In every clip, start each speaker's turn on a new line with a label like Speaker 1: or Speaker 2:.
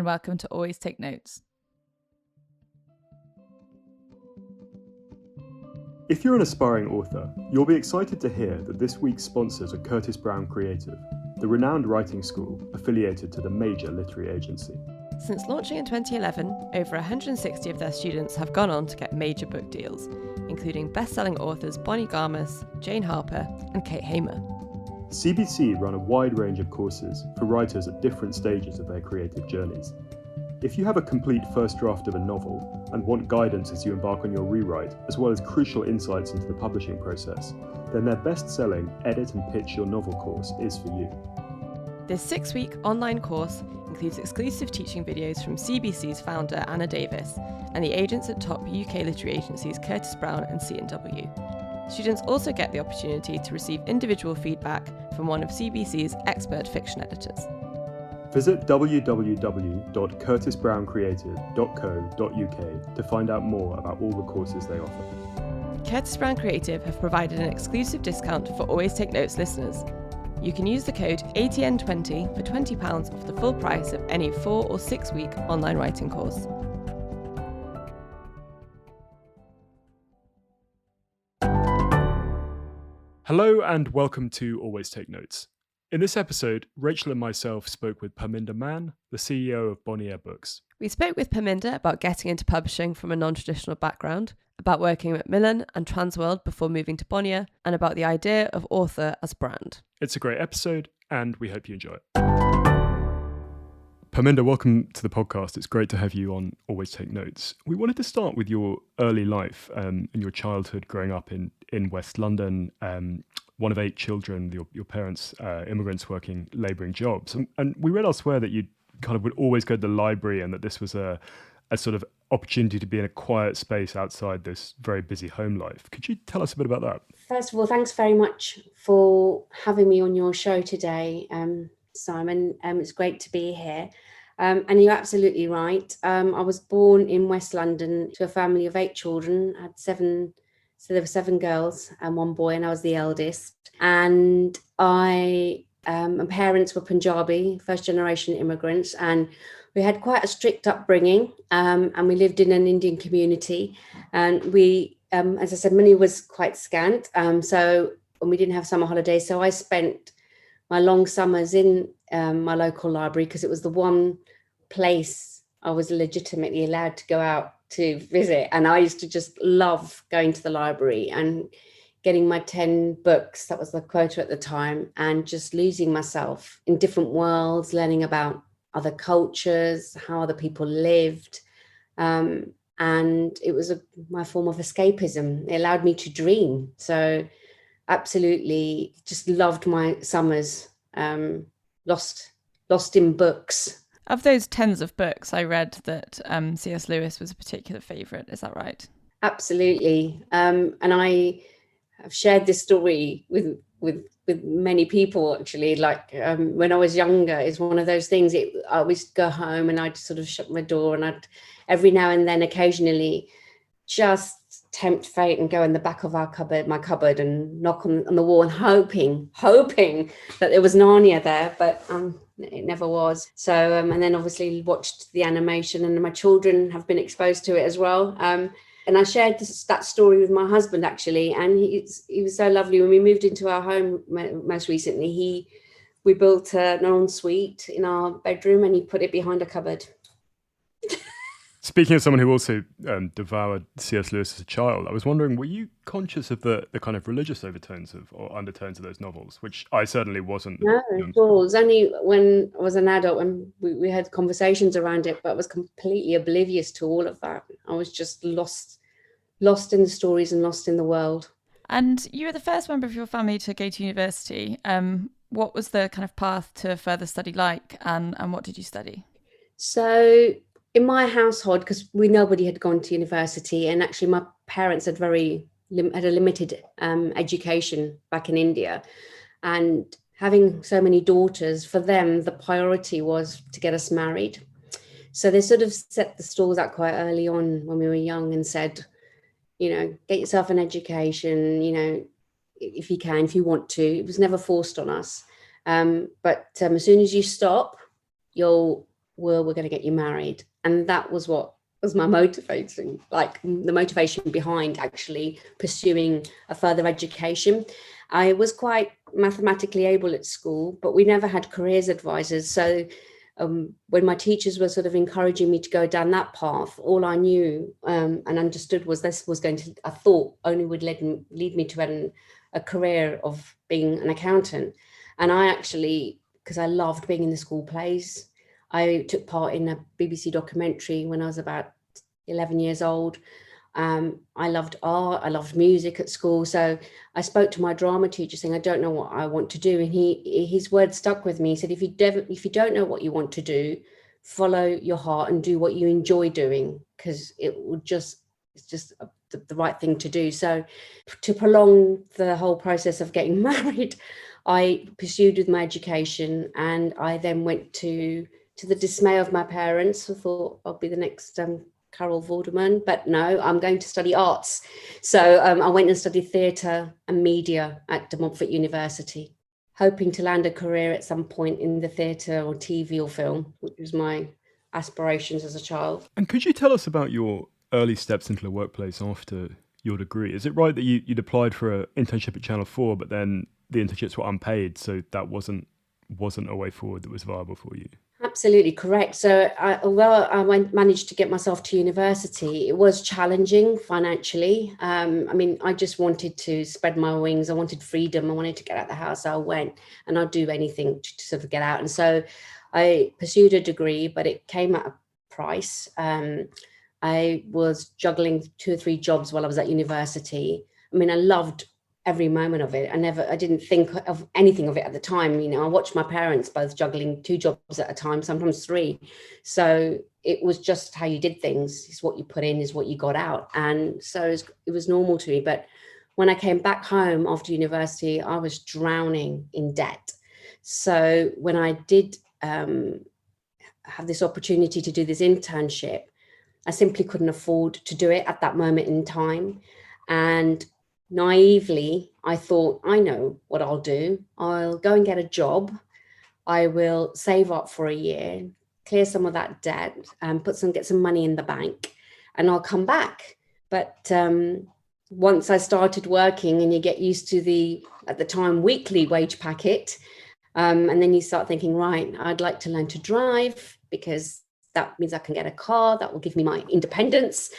Speaker 1: and welcome to Always Take Notes.
Speaker 2: If you're an aspiring author, you'll be excited to hear that this week's sponsors are Curtis Brown Creative, the renowned writing school affiliated to the major literary agency.
Speaker 3: Since launching in 2011, over 160 of their students have gone on to get major book deals, including best-selling authors Bonnie Garmus, Jane Harper, and Kate Hamer.
Speaker 2: CBC run a wide range of courses for writers at different stages of their creative journeys. If you have a complete first draft of a novel and want guidance as you embark on your rewrite, as well as crucial insights into the publishing process, then their best-selling Edit and Pitch Your Novel course is for you.
Speaker 3: This 6-week online course includes exclusive teaching videos from CBC's founder Anna Davis and the agents at top UK literary agencies Curtis Brown and C&W. Students also get the opportunity to receive individual feedback from one of CBC's expert fiction editors.
Speaker 2: Visit www.curtisbrowncreative.co.uk to find out more about all the courses they offer.
Speaker 3: Curtis Brown Creative have provided an exclusive discount for Always Take Notes listeners. You can use the code ATN20 for £20 off the full price of any 4 or 6 week online writing course.
Speaker 2: Hello and welcome to Always Take Notes. In this episode, Rachel and myself spoke with Perminder Mann, the CEO of Bonnier Books.
Speaker 3: We spoke with Perminder about getting into publishing from a non-traditional background, about working at Macmillan and Transworld before moving to Bonnier, and about the idea of author as brand.
Speaker 2: It's a great episode and we hope you enjoy it. Perminder, welcome to the podcast. It's great to have you on Always Take Notes. We wanted to start with your early life and your childhood growing up in West London, one of 8 children, your parents, immigrants working labouring jobs. And we read elsewhere that you kind of would always go to the library and that this was a sort of opportunity to be in a quiet space outside this very busy home life. Could you tell us a bit about that?
Speaker 4: First of all, thanks very much for having me on your show today, Simon. It's great to be here. And you're absolutely right. I was born in West London to a family of 8 children. I had 7, so there were 7 girls and 1 boy, and I was the eldest. And my parents were Punjabi, first generation immigrants, and we had quite a strict upbringing, and we lived in an Indian community. And we, as I said, money was quite scant. And we didn't have summer holidays. So I spent my long summers in my local library because it was the one place I was legitimately allowed to go out to visit. And I used to just love going to the library and getting my 10 books, that was the quota at the time, and just losing myself in different worlds, learning about other cultures, how other people lived. And it was my form of escapism. It allowed me to dream. So absolutely just loved my summers, lost in books.
Speaker 1: Of those tens of books, I read that C.S. Lewis was a particular favourite. Is that right? Absolutely.
Speaker 4: And I have shared this story with many people, actually. Like when I was younger, it's one of those things. I always go home and I'd sort of shut my door, and I'd every now and then, occasionally, just tempt fate and go in the back of my cupboard, and knock on the wall, and hoping that there was Narnia there, but it never was. So and then obviously watched the animation, and my children have been exposed to it as well. And I shared that story with my husband, actually, and he was so lovely. When we moved into our home most recently, we built an ensuite in our bedroom, and he put it behind a cupboard.
Speaker 2: Speaking of someone who also devoured C.S. Lewis as a child, I was wondering, were you conscious of the kind of religious overtones or undertones of those novels, which I certainly wasn't?
Speaker 4: No, at all. It was only when I was an adult when we had conversations around it, but I was completely oblivious to all of that. I was just lost in the stories and lost in the world.
Speaker 1: And you were the first member of your family to go to university. What was the kind of path to further study like, and what did you study?
Speaker 4: So in my household, because nobody had gone to university, and actually my parents had a limited education back in India, and having so many daughters, for them the priority was to get us married. So they sort of set the stalls out quite early on when we were young and said, get yourself an education, if you want to. It was never forced on us. But as soon as you stop, you'll well, we're going to get you married. And that was what was my motivation, like the motivation behind actually pursuing a further education. I was quite mathematically able at school, but we never had careers advisors. So when my teachers were sort of encouraging me to go down that path, all I knew and understood was this was going to, I thought, only would lead me to a career of being an accountant. And I actually, because I loved being in the school plays, I took part in a BBC documentary when I was about 11 years old. I loved art, I loved music at school. So I spoke to my drama teacher saying, I don't know what I want to do. And his words stuck with me. He said, if you don't know what you want to do, follow your heart and do what you enjoy doing, because it's just the right thing to do. So to prolong the whole process of getting married, I pursued with my education, and I then went to the dismay of my parents, who thought I'll be the next Carol Vorderman, but no, I'm going to study arts. So I went and studied theatre and media at De Montfort University, hoping to land a career at some point in the theatre or TV or film, which was my aspirations as a child.
Speaker 2: And could you tell us about your early steps into the workplace after your degree? Is it right that you'd applied for an internship at Channel 4, but then the internships were unpaid, so that wasn't a way forward that was viable for you?
Speaker 4: Absolutely correct. So although I managed to get myself to university, it was challenging financially. I just wanted to spread my wings. I wanted freedom. I wanted to get out of the house. So I went, and I'd do anything to sort of get out. And so I pursued a degree, but it came at a price. I was juggling 2 or 3 jobs while I was at university. I loved every moment of it. I didn't think of anything of it at the time. I watched my parents both juggling 2 jobs at a time, sometimes 3. So it was just how you did things. It's what you put in is what you got out. And so it was normal to me. But when I came back home after university, I was drowning in debt. So when I did have this opportunity to do this internship, I simply couldn't afford to do it at that moment in time. And naively, I thought, I know what I'll do. I'll go and get a job. I will save up for a year, clear some of that debt, and get some money in the bank, and I'll come back. But once I started working, and you get used to the, at the time, weekly wage packet, and then you start thinking, right, I'd like to learn to drive, because that means I can get a car that will give me my independence.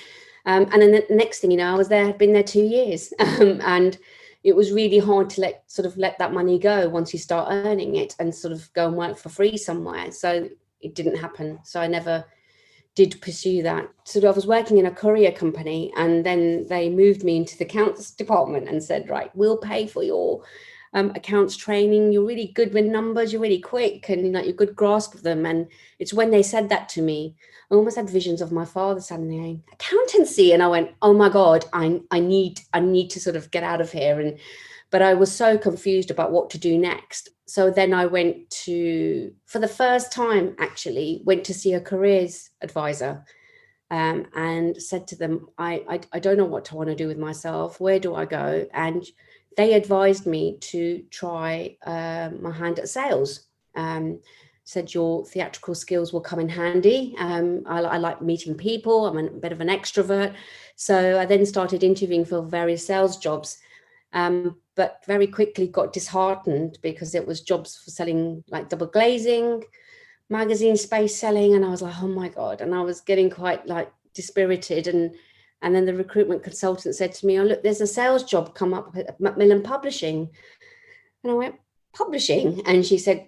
Speaker 4: And then the next thing you know, I'd been there 2 years. And it was really hard to let that money go once you start earning it and sort of go and work for free somewhere. So it didn't happen. So I never did pursue that. So I was working in a courier company, and then they moved me into the accounts department and said, right, we'll pay for your accounts training. You're really good with numbers. You're really quick, and you're good grasp of them. And it's when they said that to me, I almost had visions of my father suddenly going, accountancy. And I went, oh my God, I need to sort of get out of here. But I was so confused about what to do next. So then I for the first time, actually, went to see a careers advisor, and said to them, I don't know what I want to do with myself. Where do I go? And they advised me to try my hand at sales. Said your theatrical skills will come in handy. I like meeting people. I'm a bit of an extrovert. So I then started interviewing for various sales jobs, but very quickly got disheartened because it was jobs for selling like double glazing, magazine space selling. And I was like, oh my God. And I was getting quite like dispirited. And then the recruitment consultant said to me, oh, look, there's a sales job come up at Macmillan Publishing. And I went, publishing? And she said,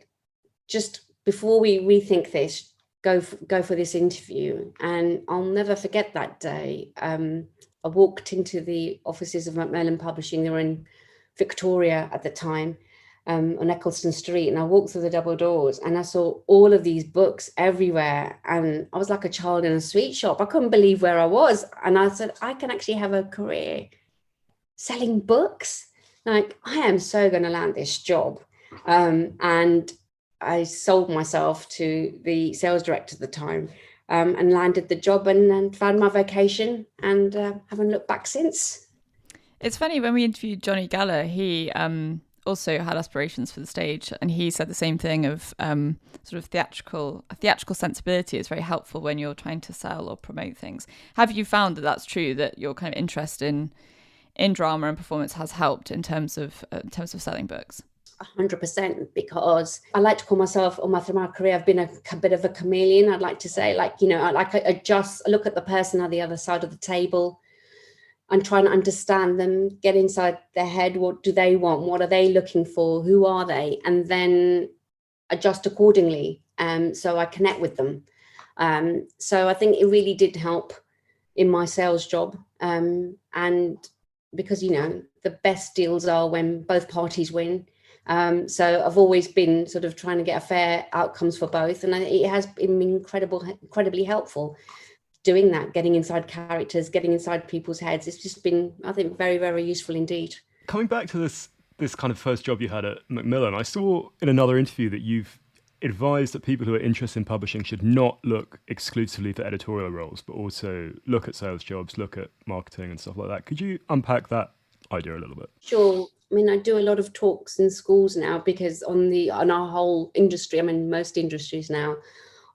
Speaker 4: just before we rethink this, go for this interview. And I'll never forget that day. I walked into the offices of Macmillan Publishing. They were in Victoria at the time, on Eccleston Street. And I walked through the double doors, and I saw all of these books everywhere. And I was like a child in a sweet shop. I couldn't believe where I was. And I said, I can actually have a career selling books. Like, I am so going to land this job. And I sold myself to the sales director at the time, and landed the job, and found my vocation, and haven't looked back since.
Speaker 1: It's funny, when we interviewed Johnny Galler, he also had aspirations for the stage, and he said the same thing of sort of theatrical sensibility is very helpful when you're trying to sell or promote things. Have you found that that's true, that your kind of interest in drama and performance has helped in terms of selling books?
Speaker 4: 100%, because I like to call myself, all through my career, I've been a bit of a chameleon. I'd like to say, like, you know, I adjust, look at the person on the other side of the table and try and understand them, get inside their head. What do they want? What are they looking for? Who are they? And then adjust accordingly. So I connect with them. So I think it really did help in my sales job. And because, you know, the best deals are when both parties win. So I've always been sort of trying to get a fair outcomes for both. And it has been incredibly helpful doing that, getting inside characters, getting inside people's heads. It's just been, I think, very, very useful indeed.
Speaker 2: Coming back to this kind of first job you had at Macmillan, I saw in another interview that you've advised that people who are interested in publishing should not look exclusively for editorial roles, but also look at sales jobs, look at marketing and stuff like that. Could you unpack that idea a little bit?
Speaker 4: Sure. I mean, I do a lot of talks in schools now, because on our whole industry, I mean, most industries now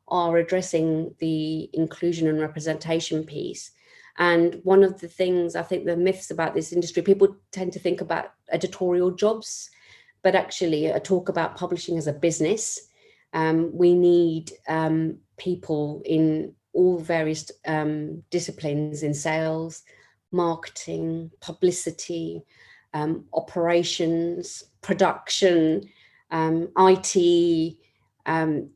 Speaker 4: are addressing the inclusion and representation piece. And one of the things, I think, the myths about this industry, people tend to think about editorial jobs, but actually I talk about publishing as a business. We need people in all various disciplines, in sales, marketing, publicity, operations, production, IT.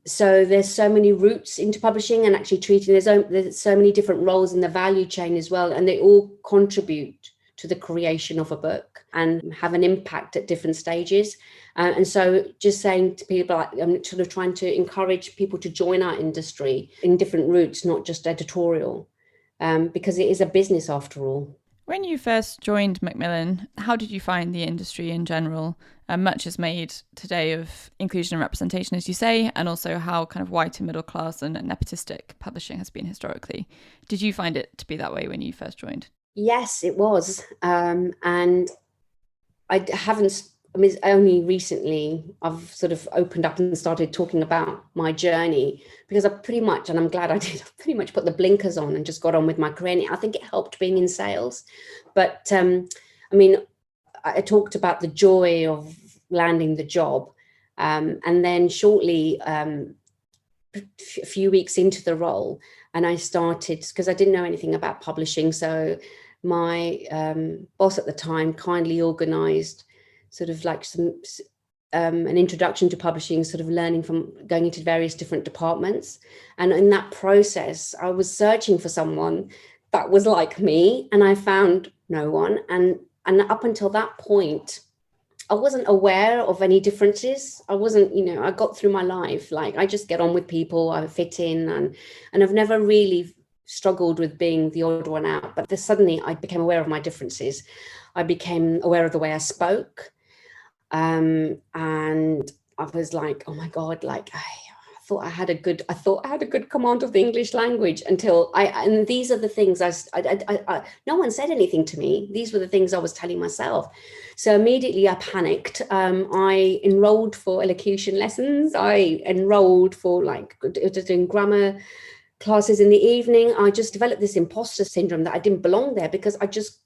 Speaker 4: So there's so many routes into publishing, and actually treating, there's so many different roles in the value chain as well, and they all contribute to the creation of a book and have an impact at different stages. And so just saying to people, I'm sort of trying to encourage people to join our industry in different routes, not just editorial, because it is a business after all.
Speaker 1: When you first joined Macmillan, how did you find the industry in general? Much is made today of inclusion and representation, as you say, and also how kind of white and middle class and nepotistic publishing has been historically. Did you find it to be that way when you first joined?
Speaker 4: Yes, it was. And I haven't, I mean, only recently I've sort of opened up and started talking about my journey, because I pretty much, and I'm glad I did, pretty much put the blinkers on and just got on with my career. And I think it helped being in sales. But I mean, I talked about the joy of landing the job. And then shortly, a few weeks into the role, and I started, because I didn't know anything about publishing. So my boss at the time kindly organized sort of like an introduction to publishing, sort of learning from going into various different departments. And in that process, I was searching for someone that was like me, and I found no one. And up until that point, I wasn't aware of any differences. I wasn't, you know, I got through my life, like I just get on with people, I fit in, and I've never really struggled with being the odd one out. But then suddenly I became aware of my differences. I became aware of the way I spoke. And I was like, oh my God, like I thought I had a good command of the English language, until and these are the things no one said anything to me. These were the things I was telling myself. So immediately I panicked. I enrolled for elocution lessons. I enrolled for doing grammar classes in the evening. I just developed this imposter syndrome that I didn't belong there, because I just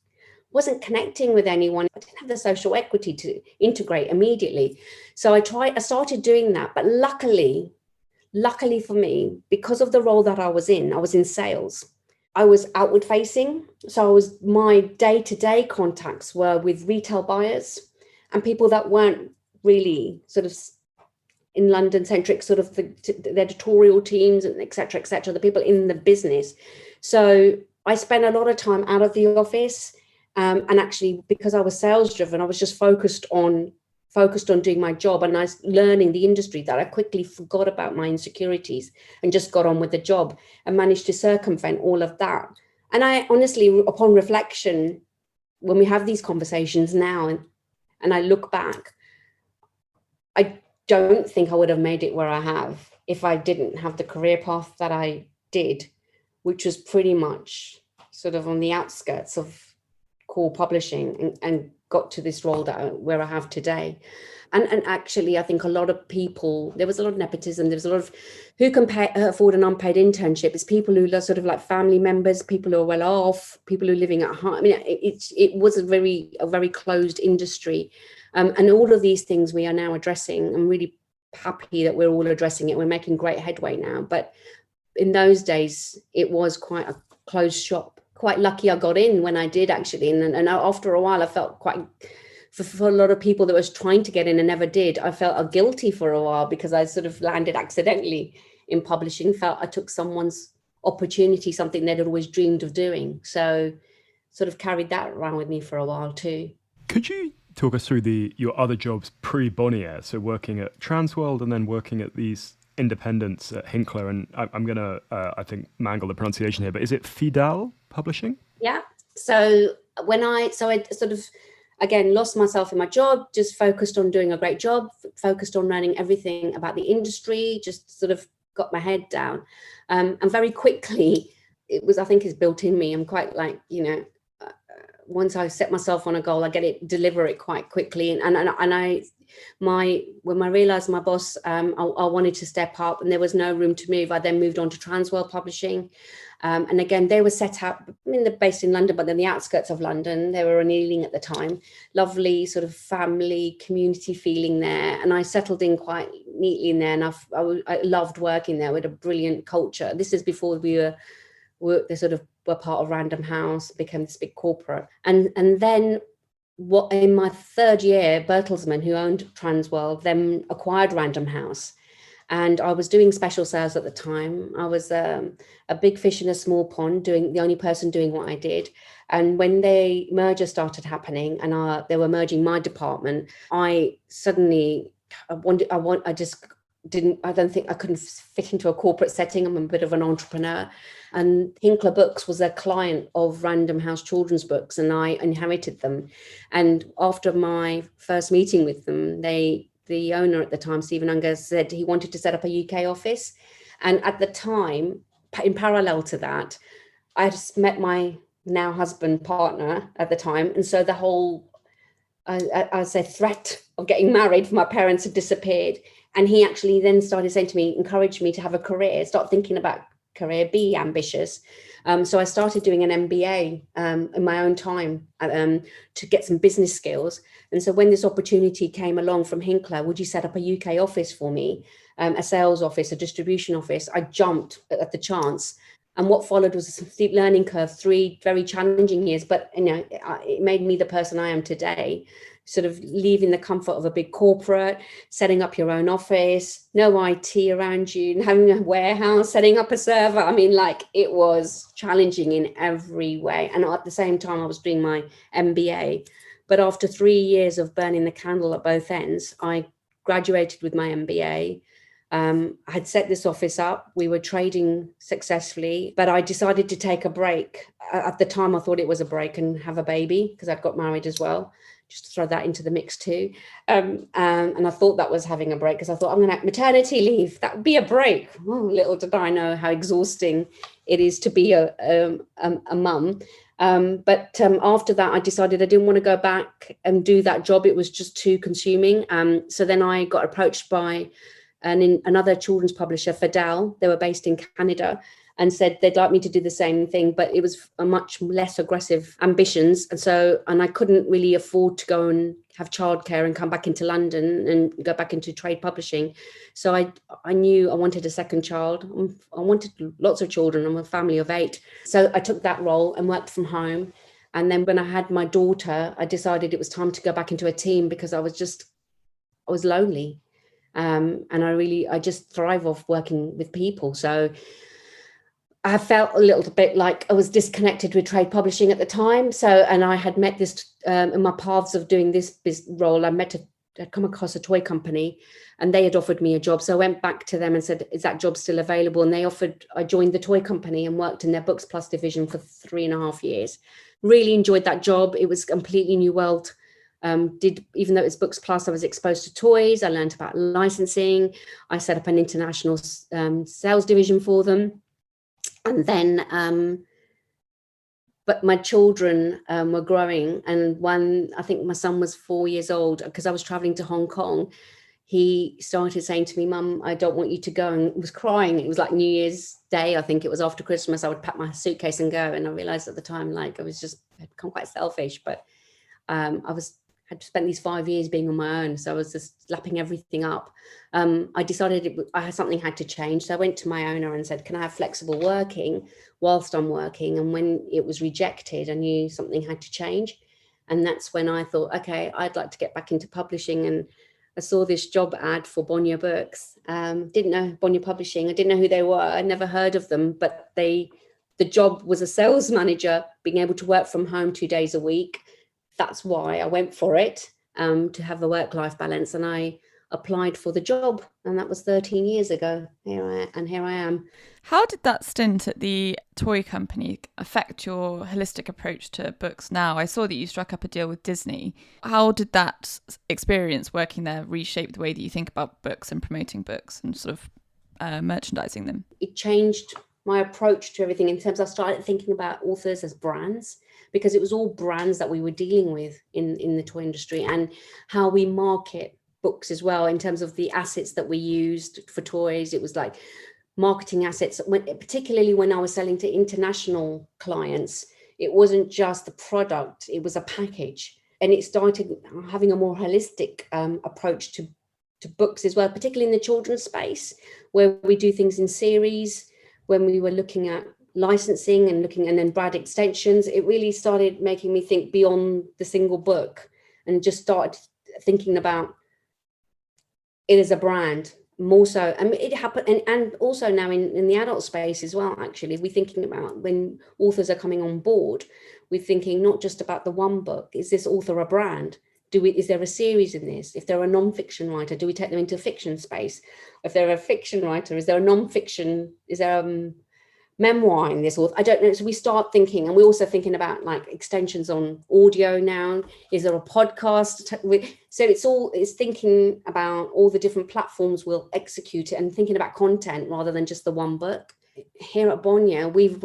Speaker 4: wasn't connecting with anyone. I didn't have the social equity to integrate immediately. So I started doing that. But luckily for me, because of the role that I was in sales, I was outward facing. So my day-to-day contacts were with retail buyers and people that weren't really sort of in London centric, sort of the editorial teams and et cetera, the people in the business. So I spent a lot of time out of the office. And actually, because I was sales driven, I was just focused on doing my job, and I was learning the industry, that I quickly forgot about my insecurities and just got on with the job and managed to circumvent all of that. And I honestly, upon reflection, when we have these conversations now and I look back, I don't think I would have made it where I have if I didn't have the career path that I did, which was pretty much sort of on the outskirts of core publishing and got to this role where I have today. And actually, I think a lot of people, there was a lot of nepotism. There was a lot of who can afford an unpaid internship. It's people who are sort of like family members, people who are well off, people who are living at home. I mean, it was a very closed industry. And all of these things we are now addressing. I'm really happy that we're all addressing it. We're making great headway now. But in those days, it was quite a closed shop. Quite lucky I got in when I did, actually. And after a while, I felt quite... For a lot of people that was trying to get in and never did, I felt guilty for a while because I sort of landed accidentally in publishing, felt I took someone's opportunity, something they'd always dreamed of doing. So sort of carried that around with me for a while too.
Speaker 2: Could you talk us through your other jobs pre-Bonnier, so working at Transworld and then working at these independents at Hinkler, and I'm going to, I think, mangle the pronunciation here, but is it Fidal Publishing?
Speaker 4: Yeah. So I sort of, again, lost myself in my job, just focused on doing a great job, focused on learning everything about the industry, just sort of got my head down. And very quickly, I think it's built in me. I'm quite like, once I set myself on a goal, I deliver it quite quickly. And when I realized my boss, I wanted to step up and there was no room to move, I then moved on to Transworld Publishing. And again, they were set up, they're based in London, but then the outskirts of London. They were in Ealing at the time. Lovely sort of family, community feeling there. And I settled in quite neatly in there. And I loved working there with a brilliant culture. This is before they sort of were part of Random House, became this big corporate. And then in my third year, Bertelsmann, who owned Transworld, then acquired Random House. And I was doing special sales at the time. I was a big fish in a small pond, the only person doing what I did. And when the merger started happening and they were merging my department, I suddenly, I don't think I couldn't fit into a corporate setting. I'm a bit of an entrepreneur. And Hinkler Books was a client of Random House Children's Books, and I inherited them. And after my first meeting with them, the owner at the time, Stephen Unger, said he wanted to set up a UK office. And at the time, in parallel to that, I just met my now husband partner at the time. And so the whole, I say, threat of getting married for my parents had disappeared. And he actually then started saying to me, encouraged me to have a career, start thinking about career, be ambitious. So I started doing an MBA in my own time to get some business skills. And so when this opportunity came along from Hinkler, would you set up a UK office for me, a sales office, a distribution office? I jumped at the chance. And what followed was a steep learning curve, 3 very challenging years, but it made me the person I am today. Sort of leaving the comfort of a big corporate, setting up your own office, no IT around you, having a warehouse, setting up a server. I mean, like, it was challenging in every way. And at the same time, I was doing my MBA. But after 3 years of burning the candle at both ends, I graduated with my MBA. I had set this office up. We were trading successfully, but I decided to take a break. At the time, I thought it was a break and have a baby because I'd got married as well. Just to throw that into the mix too. And I thought that was having a break because I thought, I'm going to have maternity leave. That would be a break. Oh, little did I know how exhausting it is to be a mum. But after that, I decided I didn't want to go back and do that job. It was just too consuming. So then I got approached by another children's publisher, Fidal. They were based in Canada, and said they'd like me to do the same thing, but it was a much less aggressive ambitions. And I couldn't really afford to go and have childcare and come back into London and go back into trade publishing. So I knew I wanted a second child. I wanted lots of children. I'm a family of 8. So I took that role and worked from home. And then when I had my daughter, I decided it was time to go back into a team because I was lonely. And I just thrive off working with people. So I felt a little bit like I was disconnected with trade publishing at the time. And I had met this in my paths of doing this role. I'd come across a toy company and they had offered me a job. So I went back to them and said, is that job still available? And I joined the toy company and worked in their Books Plus division for 3.5 years. Really enjoyed that job. It was a completely new world. Even though it's Books Plus, I was exposed to toys. I learned about licensing. I set up an international sales division for them. And then, but my children were growing, and I think my son was 4 years old, because I was traveling to Hong Kong. He started saying to me, "Mum, I don't want you to go," and was crying. It was like New Year's Day, I think it was after Christmas. I would pack my suitcase and go, and I realized at the time, like, I'd become quite selfish, but had spent these 5 years being on my own, so I was just lapping everything up. I decided something had to change, so I went to my owner and said, "Can I have flexible working whilst I'm working?" And when it was rejected, I knew something had to change, and that's when I thought, okay, I'd like to get back into publishing. And I saw this job ad for Bonnier Books. Didn't know Bonnier Publishing. I didn't know who they were. I'd never heard of them, but the job was a sales manager, being able to work from home 2 days a week. That's why I went for it, to have a work-life balance. And I applied for the job, and that was 13 years ago. Here I am.
Speaker 1: How did that stint at the toy company affect your holistic approach to books now? I saw that you struck up a deal with Disney. How did that experience working there reshape the way that you think about books and promoting books and sort of merchandising them?
Speaker 4: It changed my approach to everything, in terms I started thinking about authors as brands, because it was all brands that we were dealing with in the toy industry, and how we market books as well, in terms of the assets that we used for toys. It was like marketing assets, particularly when I was selling to international clients. It wasn't just the product, it was a package. And it started having a more holistic approach to books as well, particularly in the children's space, where we do things in series. When we were looking at licensing and then brand extensions, it really started making me think beyond the single book, and just started thinking about it as a brand more so. I mean, it happened, and also now in the adult space as well. Actually, we're thinking about, when authors are coming on board, we're thinking not just about the one book. Is this author a brand? Is there a series in this? If they're a non-fiction writer, do we take them into fiction space? If they're a fiction writer, is there a non-fiction? Is there a memoir in this? Or I don't know. So we start thinking, and we're also thinking about like extensions on audio now. Is there a podcast? So it's thinking about all the different platforms we'll execute it, and thinking about content rather than just the one book. Here at Bonnier, we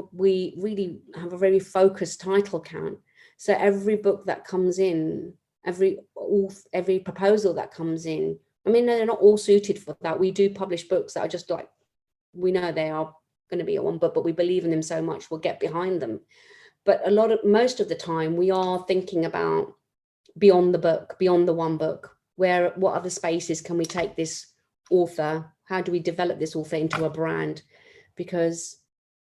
Speaker 4: really have a very focused title count. So every book that comes in, every proposal that comes in, I mean, they're not all suited for that. We do publish books that are just like, we know they are going to be a one book, but we believe in them so much, we'll get behind them. But most of the time, we are thinking about beyond the book, beyond the one book. What other spaces can we take this author? How do we develop this author into a brand? Because,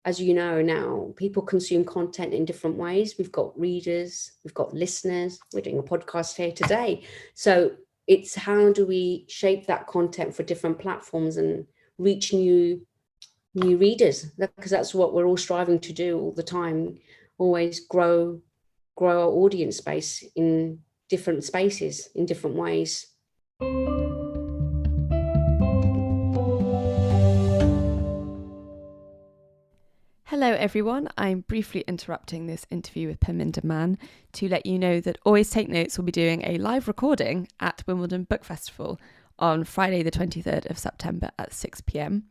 Speaker 4: as you know now, people consume content in different ways. We've got readers, we've got listeners. We're doing a podcast here today. So it's how do we shape that content for different platforms and reach new readers? Because that's what we're all striving to do all the time. Always grow our audience space in different spaces, in different ways.
Speaker 3: Hello everyone, I'm briefly interrupting this interview with Perminder Mann to let you know that Always Take Notes will be doing a live recording at Wimbledon Book Festival on Friday the 23rd of September at 6 p.m.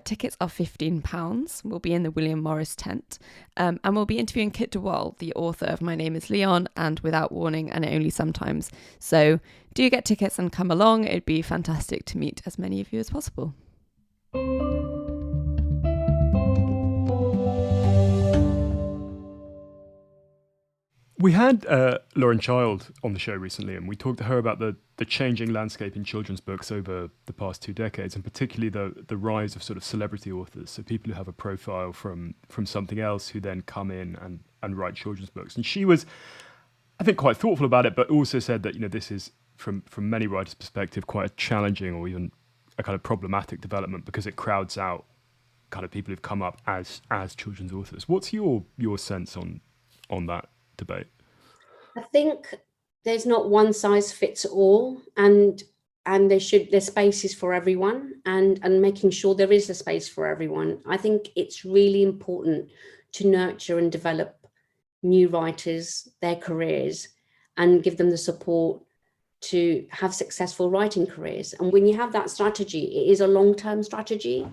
Speaker 3: Tickets are £15. We'll be in the William Morris tent, and we'll be interviewing Kit DeWall, the author of My Name is Leon and Without Warning and Only Sometimes. So do get tickets and come along. It'd be fantastic to meet as many of you as possible.
Speaker 2: We had Lauren Child on the show recently, and we talked to her about the changing landscape in children's books over the past 2 decades, and particularly the rise of sort of celebrity authors, so people who have a profile from something else who then come in and write children's books. And she was, I think, quite thoughtful about it, but also said that, this is, from many writers' perspective, quite a challenging or even a kind of problematic development, because it crowds out kind of people who've come up as children's authors. What's your sense on that debate?
Speaker 4: I think there's not one size fits all, and there's spaces for everyone, and making sure there is a space for everyone. I think it's really important to nurture and develop new writers, their careers, and give them the support to have successful writing careers. And when you have that strategy, it is a long-term strategy.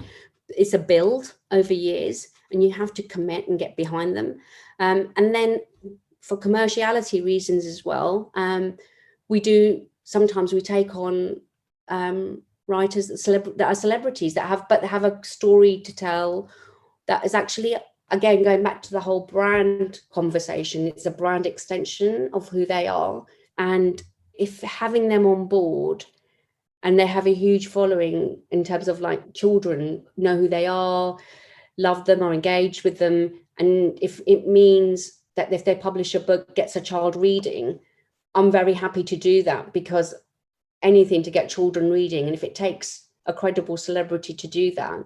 Speaker 4: It's a build over years, and you have to commit and get behind them. And then for commerciality reasons as well, sometimes we take on writers that are celebrities that have a story to tell that is actually, again, going back to the whole brand conversation, it's a brand extension of who they are. And if having them on board, and they have a huge following in terms of like children know who they are, love them, are engaged with them, and if it means that if they publish a book gets a child reading, I'm very happy to do that, because anything to get children reading, and if it takes a credible celebrity to do that,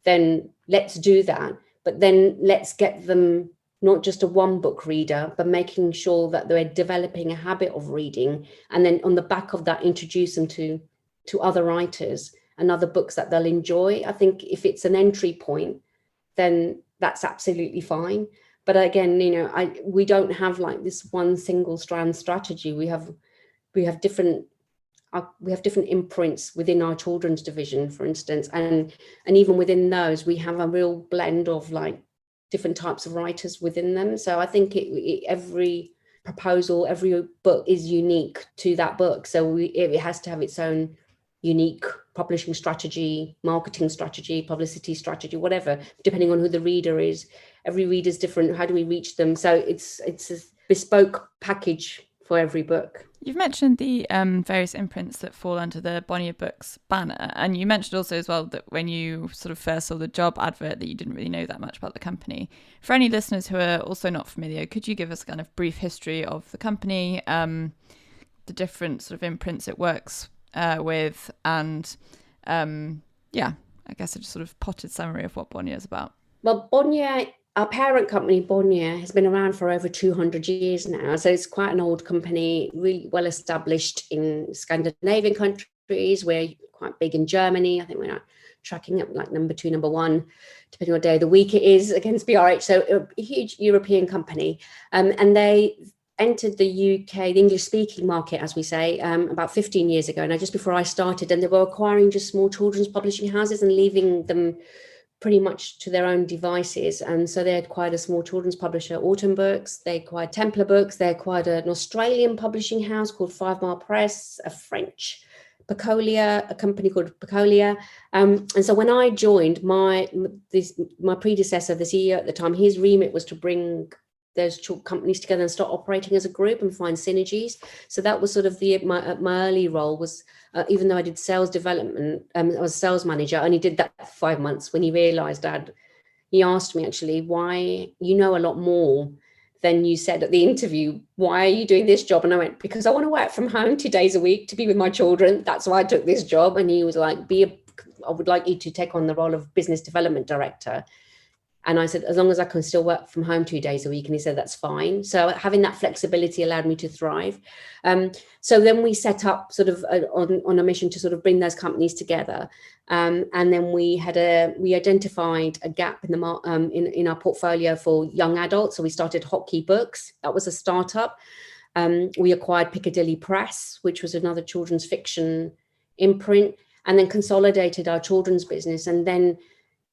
Speaker 4: then let's do that. But then let's get them not just a one book reader, but making sure that they're developing a habit of reading, and then on the back of that introduce them to other writers and other books that they'll enjoy. I think if it's an entry point, then that's absolutely fine. But again, we don't have like this one single strand strategy. We have different imprints within our children's division, for instance, and even within those, we have a real blend of like different types of writers within them. So I think every proposal, every book is unique to that book. So it has to have its own unique publishing strategy, marketing strategy, publicity strategy, whatever, depending on who the reader is. Every reader is different. How do we reach them? So it's a bespoke package for every book.
Speaker 1: You've mentioned the various imprints that fall under the Bonnier Books banner, and you mentioned also as well that when you sort of first saw the job advert that you didn't really know that much about the company. For any listeners who are also not familiar, could you give us a kind of brief history of the company, the different sort of imprints it works with, and I guess a just sort of potted summary of what Bonnier is about?
Speaker 4: Well, Bonnier, our parent company, Bonnier, has been around for over 200 years now. So it's quite an old company, really well established in Scandinavian countries. We're quite big in Germany. I think we're tracking up like number 2, number 1, depending on what day of the week it is against BRH. So a huge European company. And they entered the UK, the English-speaking market, as we say, about 15 years ago. Now, just before I started, and they were acquiring just small children's publishing houses and leaving them pretty much to their own devices. And so they acquired a small children's publisher, Autumn Books. They acquired Templar Books. They acquired an Australian publishing house called 5 Mile Press, a French Picolia, a company called Picolia. And so when I joined, my predecessor, the CEO at the time, his remit was to bring those companies together and start operating as a group and find synergies. So that was sort of my early role was, even though I did sales development, I was a sales manager, I only did that for 5 months when he realized he asked me actually, why, you know a lot more than you said at the interview, why are you doing this job? And I went, because I want to work from home 2 days a week to be with my children. That's why I took this job. And he was like, I would like you to take on the role of business development director. And I said, as long as I can still work from home 2 days a week. And he said, that's fine. So having that flexibility allowed me to thrive. So then we set up sort of on a mission to sort of bring those companies together. And then we identified a gap in our portfolio for young adults. So we started Hotkey Books. That was a startup. We acquired Piccadilly Press, which was another children's fiction imprint, and then consolidated our children's business. And then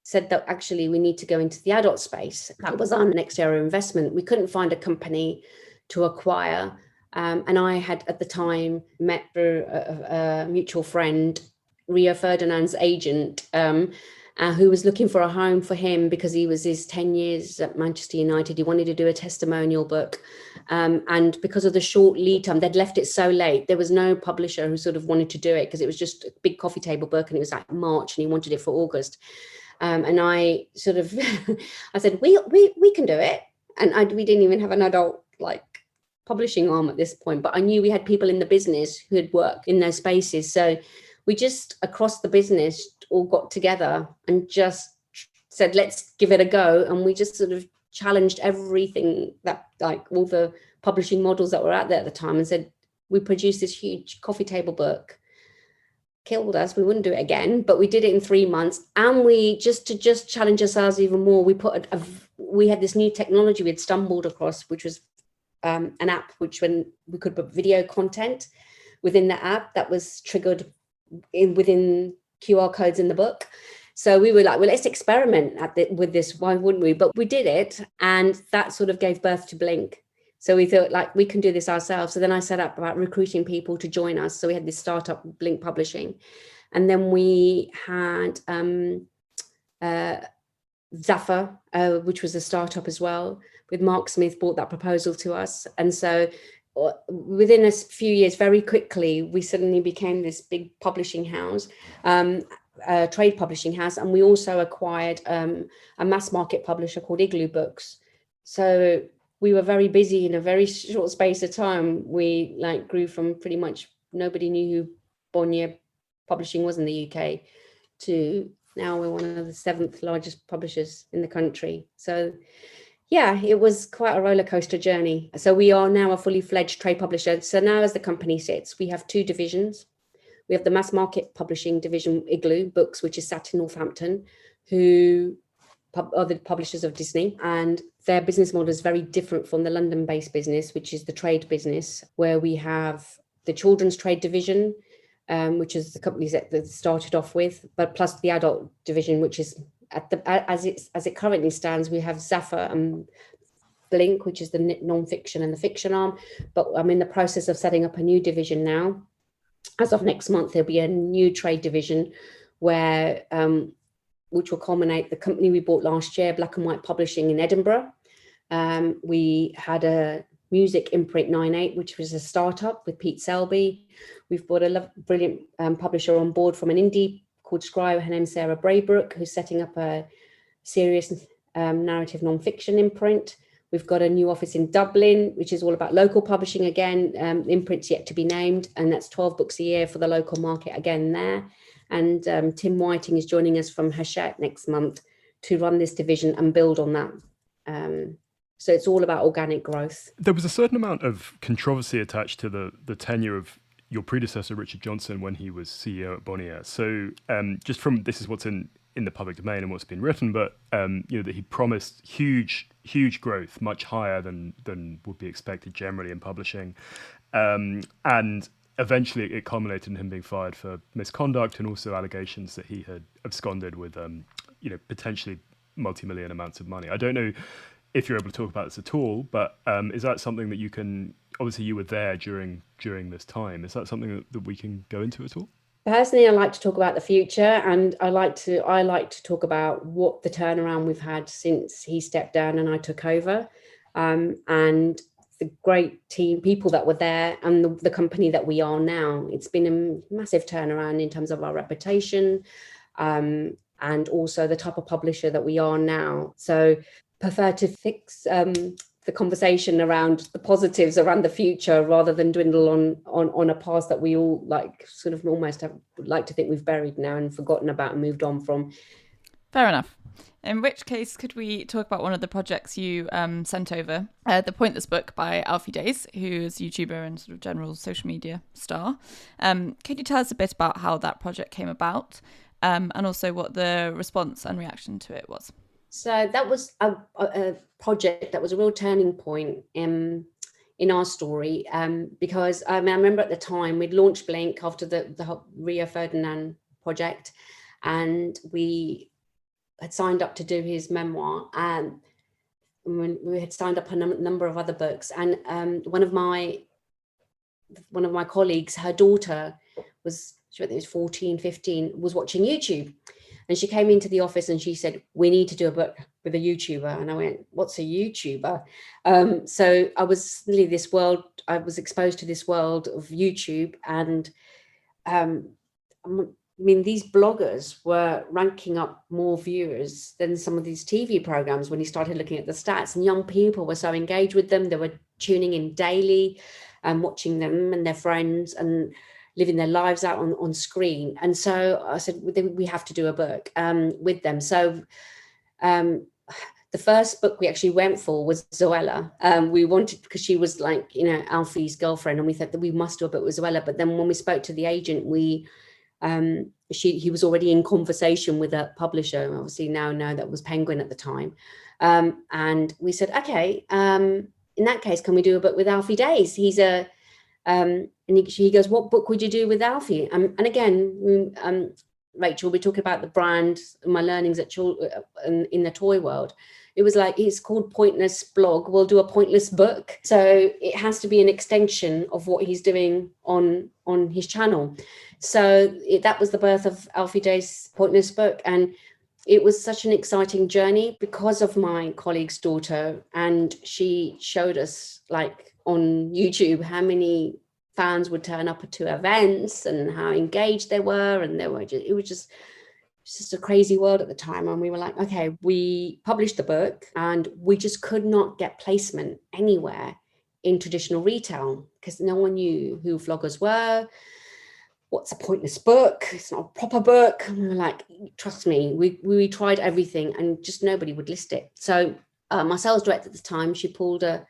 Speaker 4: said that actually we need to go into the adult space. That was our next area of investment. We couldn't find a company to acquire. And I had at the time met a mutual friend, Rio Ferdinand's agent, who was looking for a home for him because he was his 10 years at Manchester United. He wanted to do a testimonial book. And because of the short lead time, they'd left it so late. There was no publisher who sort of wanted to do it because it was just a big coffee table book and it was like March and he wanted it for August. And I sort of, I said, we can do it. And we didn't even have an adult like publishing arm at this point, but I knew we had people in the business who had worked in those spaces. So we just across the business all got together and just said, let's give it a go. And we just sort of challenged everything that like all the publishing models that were out there at the time and said, we produced this huge coffee table book. Killed us, we wouldn't do it again, but we did it in 3 months. And we just challenge ourselves even more, we put we had this new technology we had stumbled across, which was an app which when we could put video content within the app that was triggered within QR codes in the book. So we were like, well, let's experiment with this. Why wouldn't we? But we did it. And that sort of gave birth to Blink. So we thought like we can do this ourselves. So then I set up about recruiting people to join us. So we had this startup, Blink Publishing. And then we had Zaffa, which was a startup as well, with Mark Smith brought that proposal to us. And so within a few years, very quickly, we suddenly became this big publishing house, trade publishing house. And we also acquired a mass market publisher called Igloo Books. So we were very busy in a very short space of time. We like grew from pretty much nobody knew who Bonnier Publishing was in the UK to now we're one of the 7th largest publishers in the country. So yeah, it was quite a roller coaster journey. So we are now a fully fledged trade publisher. So now as the company sits, we have 2 divisions. We have the mass market publishing division, Igloo Books, which is sat in Northampton, who are the publishers of Disney. And their business model is very different from the London-based business, which is the trade business, where we have the children's trade division, which is the companies that started off with, but plus the adult division, which is as it currently stands, we have Zaffa and Blink, which is the non-fiction and the fiction arm. But I'm in the process of setting up a new division now. As of next month, there'll be a new trade division where which will culminate the company we bought last year, Black and White Publishing in Edinburgh. We had a music imprint 98, which was a startup with Pete Selby. We've brought a brilliant publisher on board from an indie called Scribe. Her name's Sarah Braybrook, who's setting up a serious narrative nonfiction imprint. We've got a new office in Dublin, which is all about local publishing again. Imprint's yet to be named, and that's 12 books a year for the local market again there. And Tim Whiting is joining us from Hachette next month to run this division and build on that. So it's all about organic growth.
Speaker 2: There was a certain amount of controversy attached to the tenure of your predecessor, Richard Johnson, when he was CEO at Bonnier. So just from, this is what's in the public domain and what's been written, but that he promised huge growth, much higher than would be expected generally in publishing. And eventually it culminated in him being fired for misconduct and also allegations that he had absconded with potentially multi-million amounts of money. I don't know if you're able to talk about this at all, but is that something that you can, obviously you were there during this time, is that something that we can go into at all?
Speaker 4: Personally, I like to talk about the future, and I like to talk about what the turnaround we've had since he stepped down and I took over, and the great people that were there and the company that we are now. It's been a massive turnaround in terms of our reputation, and also the type of publisher that we are now. So prefer to fix the conversation around the positives around the future rather than dwindle on a past that we all like sort of almost like to think we've buried now and forgotten about and moved on from.
Speaker 1: Fair enough. In which case, could we talk about one of the projects you sent over, The Pointless Book by Alfie Days, who's a YouTuber and sort of general social media star. Could you tell us a bit about how that project came about, and also what the response and reaction to it was?
Speaker 4: So that was a project that was a real turning point in our story, because I remember at the time we'd launched Blink after the Rio Ferdinand project, and we had signed up to do his memoir, and we had signed up a number of other books. And one of my colleagues, her daughter was 14, 15, was watching YouTube. And she came into the office and she said, we need to do a book with a YouTuber. And I went, what's a YouTuber? So I was exposed to this world of YouTube. And these bloggers were ranking up more viewers than some of these TV programs when you started looking at the stats. And young people were so engaged with them. They were tuning in daily and watching them and their friends and living their lives out on screen. And so I said, we have to do a book with them. So the first book we actually went for was Zoella. We wanted, because she was like, Alfie's girlfriend, and we thought that we must do a book with Zoella. But then when we spoke to the agent, he was already in conversation with a publisher. Obviously now that was Penguin at the time. And we said, okay, in that case, can we do a book with Alfie Days? He's and he goes, what book would you do with Alfie? And again, Rachel, we're talking about the brand, my learnings at in the toy world. It was like, it's called Pointless Blog, we'll do a Pointless Book. So it has to be an extension of what he's doing on his channel. So that was the birth of Alfie Day's Pointless Book. And it was such an exciting journey because of my colleague's daughter. And she showed us, like, on YouTube, how many fans would turn up to events and how engaged they were. And it was just a crazy world at the time. And we were like, okay, we published the book and we just could not get placement anywhere in traditional retail because no one knew who vloggers were. What's a pointless book? It's not a proper book. And we were like, trust me, we tried everything and just nobody would list it. So my sales director at the time, she pulled a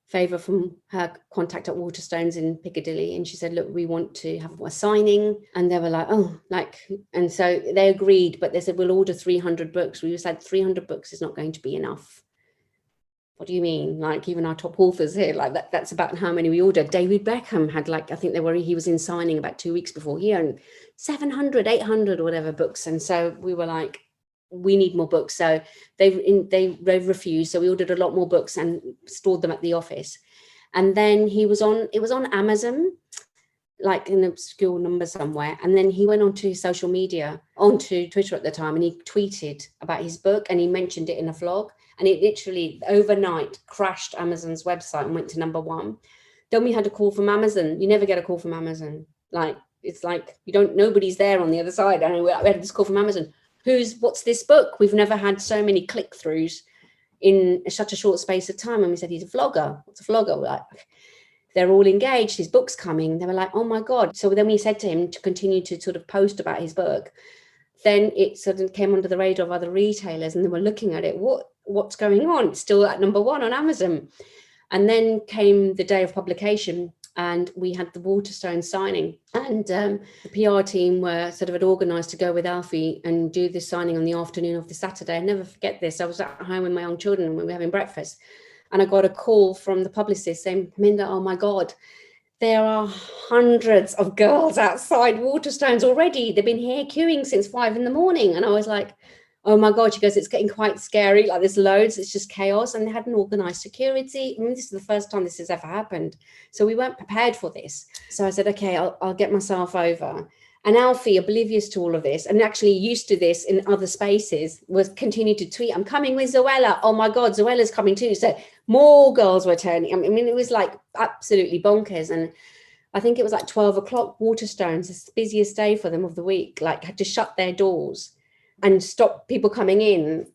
Speaker 4: favour from her contact at Waterstones in Piccadilly, and she said, look, we want to have a signing. And they were like, oh, like, and so they agreed, but they said, we'll order 300 books. We said 300 books is not going to be enough. What do you mean? Like, even our top authors here, like that's about how many we ordered. David Beckham had, like, I think he was in signing about 2 weeks before. He owned 700, 800 or whatever books. And so we were like, we need more books. So they refused. So we ordered a lot more books and stored them at the office. And then it was on Amazon, like an obscure number somewhere. And then he went onto social media, onto Twitter at the time, and he tweeted about his book and he mentioned it in a vlog. And it literally overnight crashed Amazon's website and went to number 1. Then we had a call from Amazon. You never get a call from Amazon. Like, it's like, nobody's there on the other side. And we had this call from Amazon. What's this book? We've never had so many click-throughs in such a short space of time. And we said, he's a vlogger. What's a vlogger? We're like, they're all engaged. His book's coming. They were like, oh my God. So then we said to him to continue to sort of post about his book. Then it sort of came under the radar of other retailers and they were looking at it. What's going on? It's still at number 1 on Amazon. And then came the day of publication. And we had the Waterstones signing, and the PR team were sort of had organised to go with Alfie and do this signing on the afternoon of the Saturday. I never forget this. I was at home with my young children when we were having breakfast, and I got a call from the publicist saying, Perminder, oh my God, there are hundreds of girls outside Waterstones already. They've been here queuing since 5 a.m. And I was like, oh my God, she goes, it's getting quite scary. Like, there's loads, it's just chaos. And they hadn't organised security. I mean, this is the first time this has ever happened. So we weren't prepared for this. So I said, okay, I'll get myself over. And Alfie, oblivious to all of this and actually used to this in other spaces, was continued to tweet, I'm coming with Zoella. Oh my God, Zoella's coming too. So more girls were turning. I mean, it was like absolutely bonkers. And I think it was like 12 o'clock, Waterstones, the busiest day for them of the week, like had to shut their doors and stop people coming in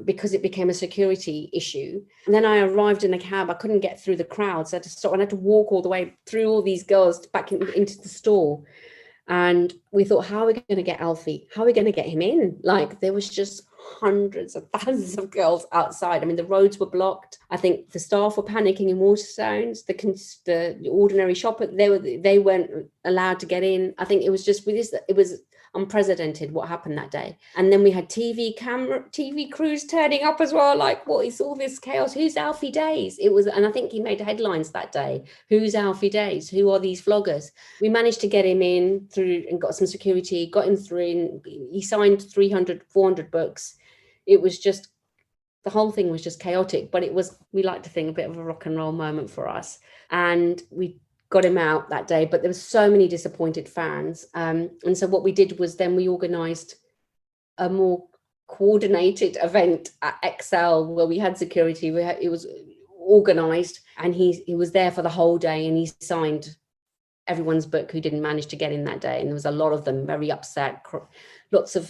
Speaker 4: because it became a security issue. And then I arrived in a cab. I couldn't get through the crowd. So I had to stop and I had to walk all the way through all these girls back into the store. And we thought, how are we going to get Alfie? How are we going to get him in? Like, there was just hundreds of thousands of girls outside. I mean, the roads were blocked. I think the staff were panicking in Waterstones. The ordinary shopper, they weren't allowed to get in. I think it was unprecedented what happened that day. And then we had TV crews turning up as well. Like, what is all this chaos? Who's Alfie Days? And I think he made headlines that day. Who's Alfie Days? Who are these vloggers? We managed to get him in through and got some security, got him through, and he signed 300, 400 books. It was just, the whole thing was just chaotic, but it was, we like to think, a bit of a rock and roll moment for us. And we got him out that day, but there were so many disappointed fans. And so what we did was then we organised a more coordinated event at Excel where we had security. It was organised, and he was there for the whole day, and he signed everyone's book who didn't manage to get in that day. And there was a lot of them very upset, lots of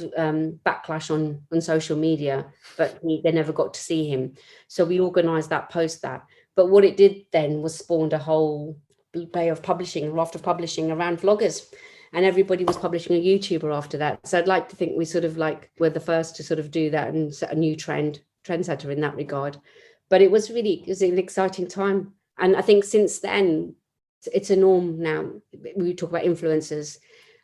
Speaker 4: backlash on social media, but they never got to see him. So we organised that, post that. But what it did then was spawned a whole way of publishing, a raft of publishing around vloggers, and everybody was publishing a YouTuber after that. So I'd like to think we sort of like were the first to sort of do that and set a new trendsetter in that regard. But it was an exciting time. And I think since then, it's a norm now. We talk about influencers,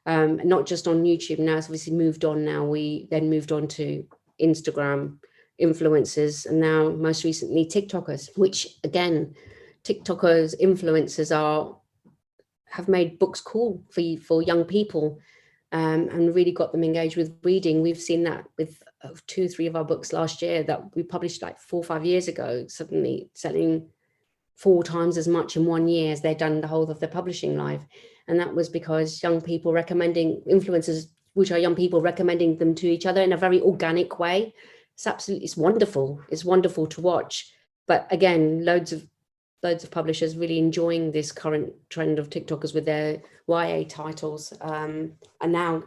Speaker 4: not just on YouTube now. It's obviously moved on now. We then moved on to Instagram influencers, and now most recently TikTokers, which again, TikTokers, influencers have made books cool for young people. and really got them engaged with reading. We've seen that with 2-3 of our books last year that we published like 4 or 5 years ago, suddenly selling 4 times as much in 1 year as they'd done the whole of their publishing life. And that was because young people recommending, influencers, which are young people recommending them to each other in a very organic way. It's wonderful. It's wonderful to watch. But again, loads of publishers really enjoying this current trend of TikTokers with their YA titles. And now,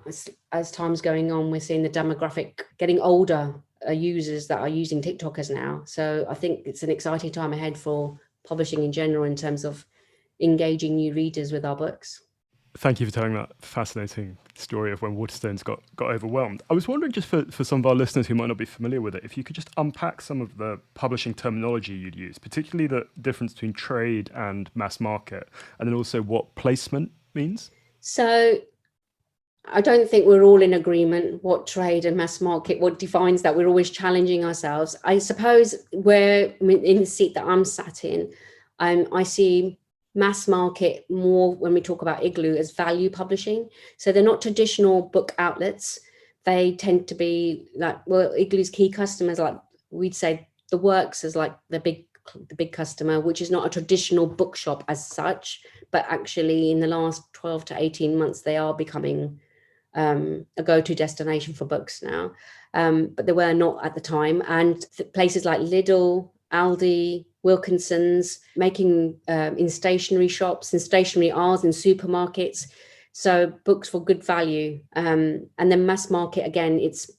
Speaker 4: as time's going on, we're seeing the demographic getting older, users that are using TikTokers now. So I think it's an exciting time ahead for publishing in general in terms of engaging new readers with our books.
Speaker 2: Thank you for telling that fascinating story of when Waterstones got overwhelmed. I was wondering, just for some of our listeners who might not be familiar with it, if you could just unpack some of the publishing terminology you'd use, particularly the difference between trade and mass market, and then also what placement means.
Speaker 4: So I don't think we're all in agreement what trade and mass market, what defines that. We're always challenging ourselves. I suppose where in the seat that I'm sat in, I see mass market more when we talk about Igloo as value publishing. So they're not traditional book outlets. They tend to be like, well, Igloo's key customers, like we'd say the Works is like the big customer, which is not a traditional bookshop as such, but actually in the last 12 to 18 months, they are becoming a go-to destination for books now. But they were not at the time. And places like Lidl, Aldi, Wilkinson's, making in stationery shops, in stationery aisles, in supermarkets. So books for good value. And then mass market, again, it's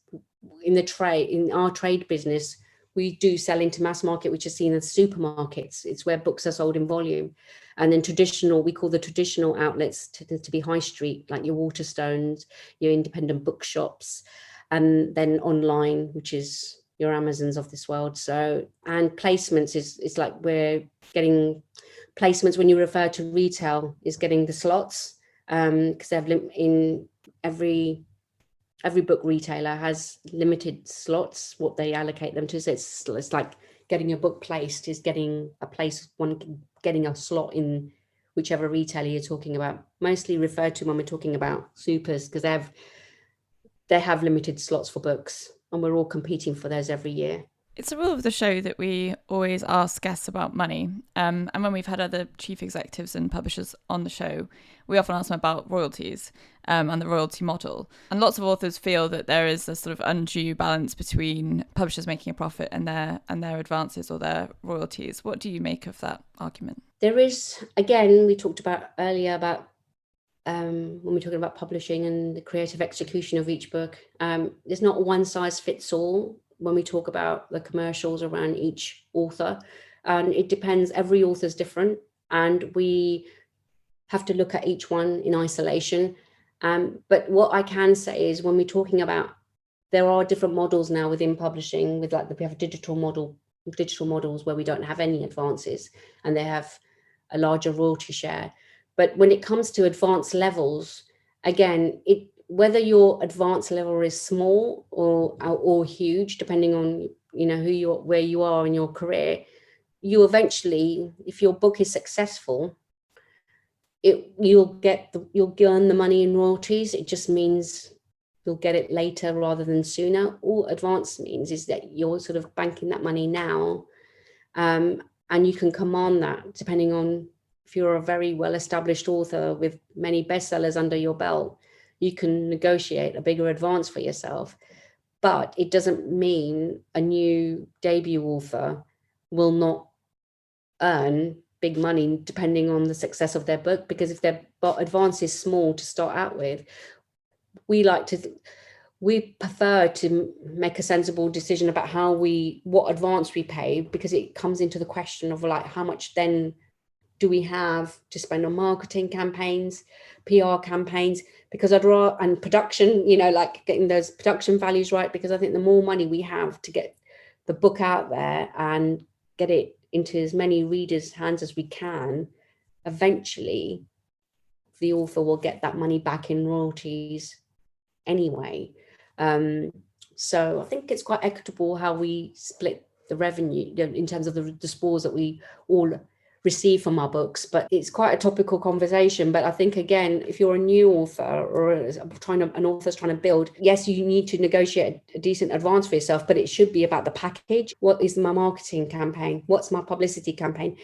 Speaker 4: in the trade, in our trade business, we do sell into mass market, which is seen as supermarkets. It's where books are sold in volume. And then traditional, we call the traditional outlets to be high street, like your Waterstones, your independent bookshops, and then online, which is your Amazons of this world. So, and placements is like we're getting placements when you refer to retail is getting the slots, because they have in every book retailer has limited slots, what they allocate them to. So it's like getting a book placed is getting a place, getting a slot in whichever retailer you're talking about. Mostly referred to when we're talking about supers, because they have limited slots for books, and we're all competing for those every year.
Speaker 1: It's a rule of the show that we always ask guests about money. And when we've had other chief executives and publishers on the show, we often ask them about royalties and the royalty model. And lots of authors feel that there is a sort of undue balance between publishers making a profit and their advances or their royalties. What do you make of that argument?
Speaker 4: There is, again, we talked about earlier about when we're talking about publishing and the creative execution of each book, there's not one size fits all when we talk about the commercials around each author. And it depends, every author is different, and we have to look at each one in isolation. But what I can say is when we're talking about, there are different models now within publishing, with like we have a digital models where we don't have any advances and they have a larger royalty share. But when it comes to advanced levels, again, whether your advanced level is small or huge, depending on where you are in your career, you eventually, if your book is successful, you'll earn the money in royalties. It just means you'll get it later rather than sooner. All advanced means is that you're sort of banking that money now, and you can command that depending on if you're a very well-established author with many bestsellers under your belt. You can negotiate a bigger advance for yourself, but it doesn't mean a new debut author will not earn big money depending on the success of their book, because if their advance is small to start out with, we prefer to make a sensible decision about what advance we pay, because it comes into the question of like how much then do we have to spend on marketing campaigns, PR campaigns, because and production, like getting those production values right, because I think the more money we have to get the book out there and get it into as many readers' hands as we can, eventually the author will get that money back in royalties anyway. So I think it's quite equitable how we split the revenue in terms of the spoils that we all receive from our books. But it's quite a topical conversation. But I think, again, if you're a new author or an author's trying to build, yes, you need to negotiate a decent advance for yourself, but it should be about the package. What is my marketing campaign? What's my publicity campaign?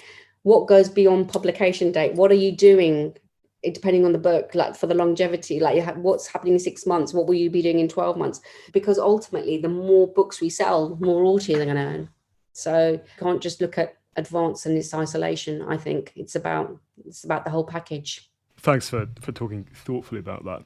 Speaker 4: What goes beyond publication date? What are you doing, depending on the book, like for the longevity, like what's happening in 6 months? What will you be doing in 12 months? Because ultimately, the more books we sell, the more royalty they're going to earn. So you can't just look at advance in its isolation. I think it's about the whole package.
Speaker 2: Thanks for talking thoughtfully about that.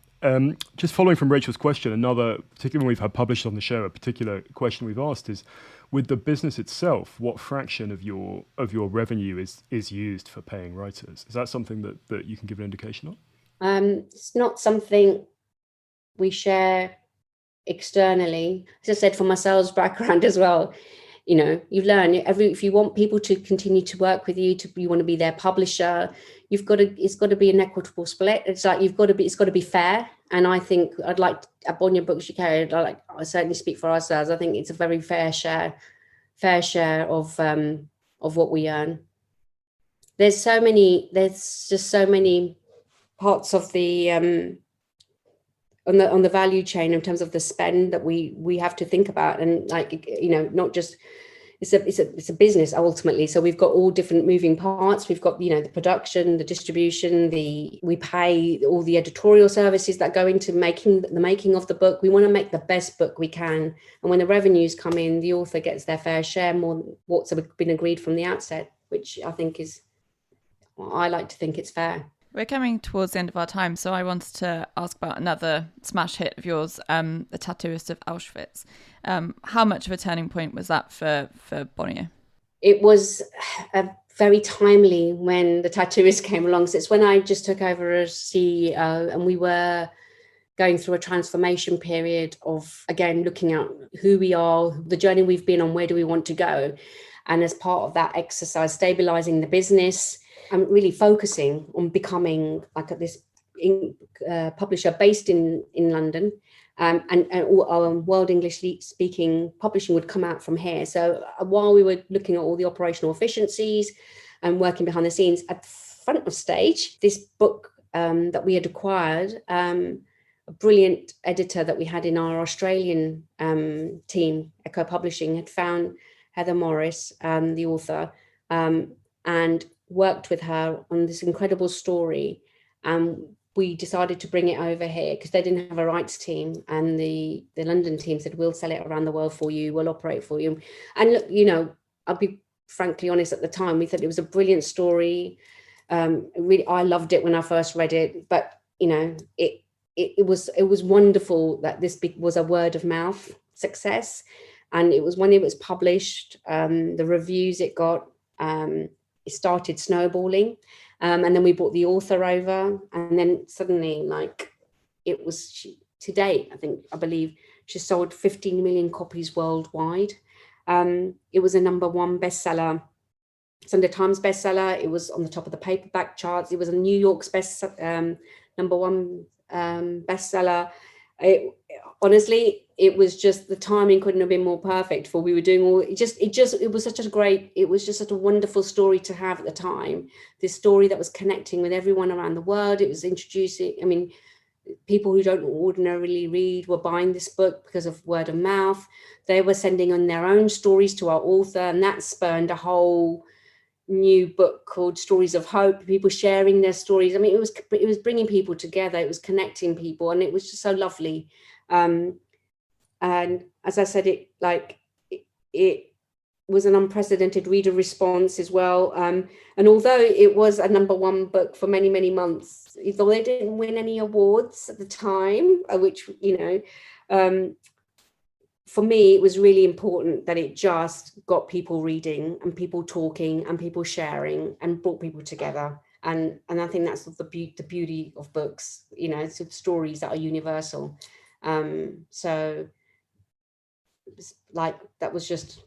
Speaker 2: Just following from Rachel's question, another, particularly when we've had published on the show, a particular question we've asked is, with the business itself, what fraction of your revenue is used for paying writers? Is that something that you can give an indication on?
Speaker 4: It's not something we share externally. As I said, from my sales background as well, you learn if you want people to continue to work with you, you want to be their publisher, it's got to be an equitable split. It's like it's got to be fair. And I think I'd like at Bonnier Books UK, I certainly speak for ourselves. I think it's a very fair share of what we earn. There's just so many parts of the on the value chain in terms of the spend that we have to think about, and not just it's a business ultimately. So we've got all different moving parts. We've got the production, the distribution, we pay all the editorial services that go into the making of the book. We want to make the best book we can, and when the revenues come in, the author gets their fair share, more than what's been agreed from the outset, which I think I like to think it's fair.
Speaker 1: We're coming towards the end of our time, so I wanted to ask about another smash hit of yours, The Tattooist of Auschwitz. How much of a turning point was that for Bonnier?
Speaker 4: It was very timely when The Tattooist came along. So it's when I just took over as CEO, and we were going through a transformation period of, again, looking at who we are, the journey we've been on, where do we want to go? And as part of that exercise, stabilizing the business, I'm really focusing on becoming like this publisher based in London, and all our world English speaking publishing would come out from here. So while we were looking at all the operational efficiencies and working behind the scenes, at the front of stage, this book that we had acquired, a brilliant editor that we had in our Australian team, Echo Publishing, had found Heather Morris, the author, and worked with her on this incredible story. We decided to bring it over here because they didn't have a rights team, and the London team said, we'll sell it around the world for you, we'll operate for you. And look, I'll be frankly honest, at the time we thought it was a brilliant story. Really, I loved it when I first read it, but it was wonderful that this was a word of mouth success. And it was when it was published, the reviews it got, it started snowballing, and then we brought the author over, and then suddenly, it was to date, I believe she sold 15 million copies worldwide. It was a #1 bestseller, Sunday Times bestseller. It was on the top of the paperback charts. It was a New York's #1 bestseller. Honestly, it was just, the timing couldn't have been more perfect for we were doing all it was such a wonderful story to have at the time. This story that was connecting with everyone around the world. It was introducing, people who don't ordinarily read were buying this book because of word of mouth. They were sending on their own stories to our author, and that spurned a whole new book called Stories of Hope, people sharing their stories. It was bringing people together, it was connecting people, and it was just so lovely. And as I said, it was an unprecedented reader response as well. And although it was a #1 book for many, many months, although they didn't win any awards at the time, which, for me, it was really important that it just got people reading and people talking and people sharing and brought people together. And I think that's the beauty of books, it's stories that are universal. So that was just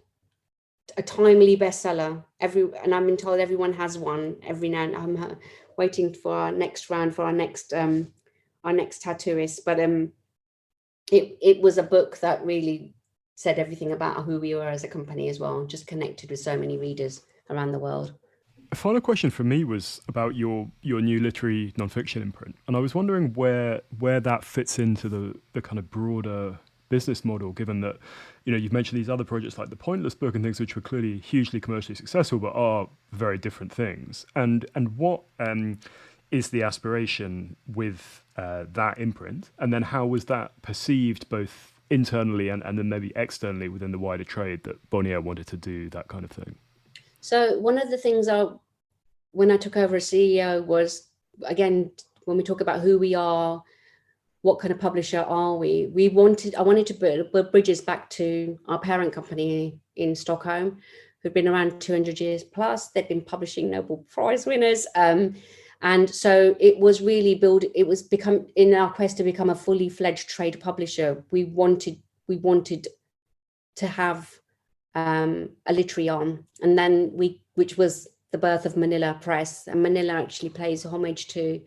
Speaker 4: a timely bestseller. And I'm told everyone has one every now and I'm waiting for our next round for our next tattooist. But it was a book that really said everything about who we were as a company as well, just connected with so many readers around the world.
Speaker 2: A final question for me was about your new literary nonfiction imprint, and I was wondering where that fits into the kind of broader business model, given that you've mentioned these other projects like the Pointless book and things which were clearly hugely commercially successful, but are very different things. And what is the aspiration with that imprint, and then how was that perceived both internally and then maybe externally within the wider trade that Bonnier wanted to do that kind of thing?
Speaker 4: So one of the things when I took over as CEO was, again, when we talk about who we are, what kind of publisher are we? I wanted to build bridges back to our parent company in Stockholm, who'd been around 200 years plus. They've been publishing Nobel Prize winners. And so it was really in our quest to become a fully fledged trade publisher. We wanted to have a literary arm, and then which was the birth of Manila Press. And Manila actually pays homage to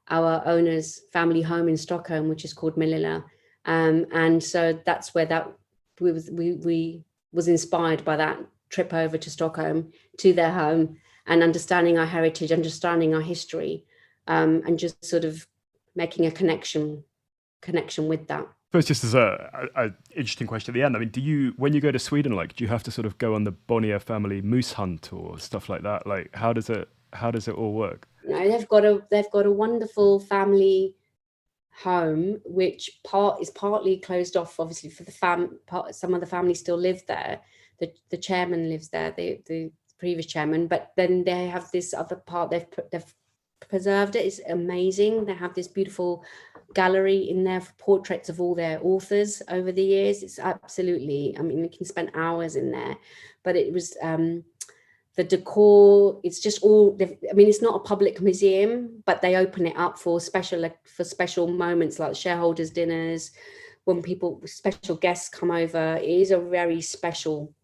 Speaker 4: our owner's family home in Stockholm, which is called Manila. And so that's where we was inspired by that trip over to Stockholm, to their home, and understanding our heritage, understanding our history, and just sort of making a connection with that.
Speaker 2: But just as a interesting question at the end, I mean, when you go to Sweden, do you have to sort of go on the Bonnier family moose hunt or stuff like that? Like, how does it all work?
Speaker 4: No, they've got a wonderful family home, which is partly closed off, obviously, for the some of the family still live there. The chairman lives there, the previous chairman, but then they have this other part. They've preserved it. It's amazing. They have this beautiful gallery in there for portraits of all their authors over the years. It's absolutely, we can spend hours in there, but it was the decor, it's just all, it's not a public museum, but they open it up for special moments like shareholders dinners, when special guests come over. It is a very special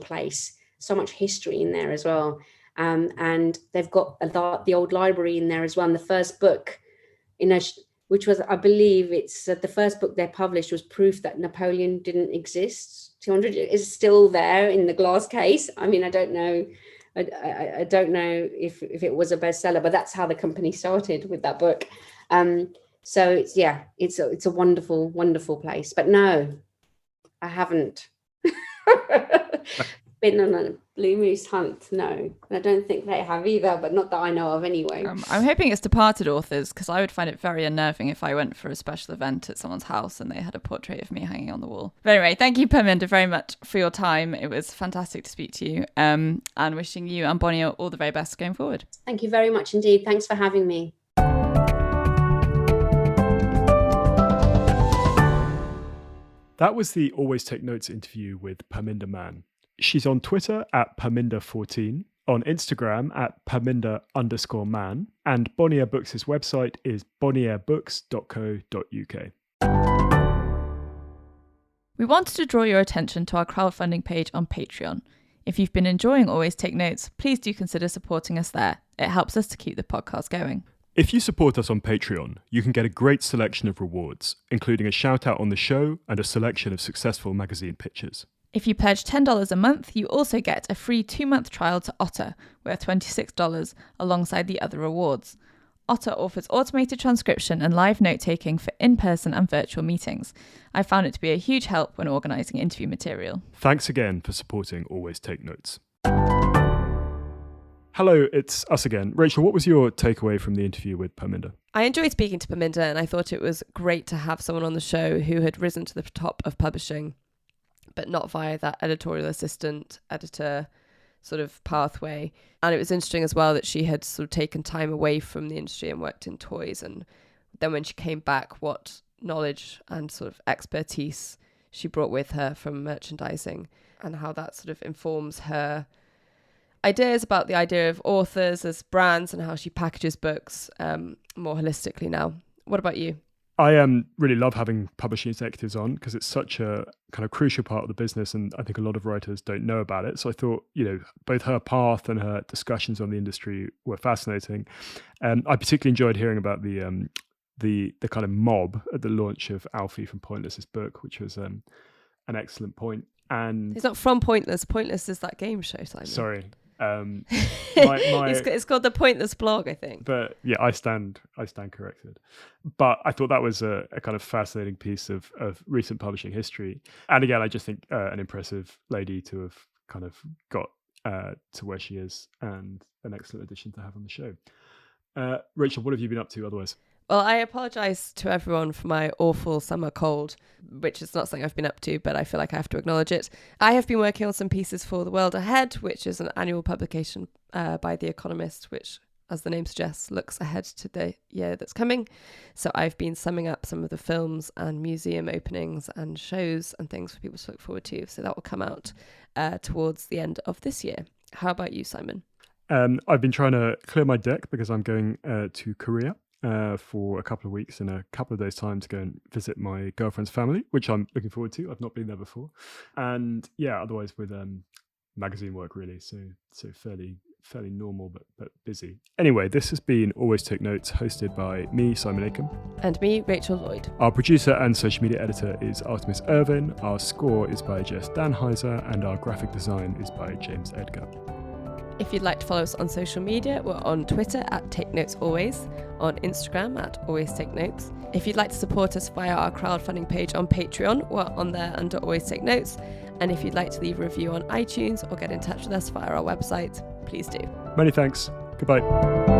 Speaker 4: place. So much history in there as well. And they've got the old library in there as well. And the first book, which was, I believe it's the first book they published, was proof that Napoleon didn't exist. 200 is still there in the glass case. I don't know. I don't know if it was a bestseller, but that's how the company started, with that book. So it's a wonderful, wonderful place. But no, I haven't been on a blue moose hunt. No, I don't think they have either, but not that I know of anyway.
Speaker 1: I'm hoping it's departed authors, because I would find it very unnerving if I went for a special event at someone's house and they had a portrait of me hanging on the wall. But anyway, thank you, Perminder, very much for your time. It was fantastic to speak to you, and wishing you and Bonnier all the very best going forward.
Speaker 4: Thank you very much indeed. Thanks for having me.
Speaker 2: That was the Always Take Notes interview with Perminder Mann. She's on Twitter at Perminder14, on Instagram at Perminder_Mann, and Bonnier Books' website is bonnierbooks.co.uk.
Speaker 1: We wanted to draw your attention to our crowdfunding page on Patreon. If you've been enjoying Always Take Notes, please do consider supporting us there. It helps us to keep the podcast going.
Speaker 2: If you support us on Patreon, you can get a great selection of rewards, including a shout out on the show and a selection of successful magazine pictures.
Speaker 1: If you pledge $10 a month, you also get a free 2-month trial to Otter, worth $26, alongside the other rewards. Otter offers automated transcription and live note-taking for in-person and virtual meetings. I found it to be a huge help when organising interview material.
Speaker 2: Thanks again for supporting Always Take Notes. Hello, it's us again. Rachel, what was your takeaway from the interview with Perminder?
Speaker 3: I enjoyed speaking to Perminder, and I thought it was great to have someone on the show who had risen to the top of publishing, but not via that editorial assistant, editor sort of pathway. And it was interesting as well that she had sort of taken time away from the industry and worked in toys. And then when she came back, what knowledge and sort of expertise she brought with her from merchandising, and how that sort of informs her ideas about the idea of authors as brands and how she packages books more holistically now. What about you?
Speaker 2: I really love having publishing executives on, because it's such a kind of crucial part of the business, and I think a lot of writers don't know about it. So I thought, both her path and her discussions on the industry were fascinating. I particularly enjoyed hearing about the kind of mob at the launch of Alfie from Pointless's book, which was an excellent point. And
Speaker 3: it's not from Pointless. Pointless is that game show, Simon.
Speaker 2: Sorry.
Speaker 3: It's called the Pointless Blog, I think.
Speaker 2: But yeah, I stand corrected. But I thought that was a kind of fascinating piece of recent publishing history. And again, I just think an impressive lady to have kind of got to where she is, and an excellent addition to have on the show. Rachel, what have you been up to otherwise?
Speaker 3: Well, I apologise to everyone for my awful summer cold, which is not something I've been up to, but I feel like I have to acknowledge it. I have been working on some pieces for The World Ahead, which is an annual publication by The Economist, which, as the name suggests, looks ahead to the year that's coming. So I've been summing up some of the films and museum openings and shows and things for people to look forward to. So that will come out towards the end of this year. How about you, Simon?
Speaker 2: I've been trying to clear my deck because I'm going to Korea for a couple of weeks in a couple of days' time to go and visit my girlfriend's family, which I'm looking forward to. I've not been there before. And yeah, otherwise with magazine work really, so fairly normal but busy. Anyway, this has been Always Take Notes, hosted by me, Simon Akam.
Speaker 3: And me, Rachel Lloyd.
Speaker 2: Our producer and social media editor is Artemis Irvin. Our score is by Jess Danheiser, and our graphic design is by James Edgar.
Speaker 3: If you'd like to follow us on social media, we're on Twitter at Take Notes Always, on Instagram at Always Take Notes. If you'd like to support us via our crowdfunding page on Patreon, we're on there under Always Take Notes. And if you'd like to leave a review on iTunes or get in touch with us via our website, please do.
Speaker 2: Many thanks. Goodbye.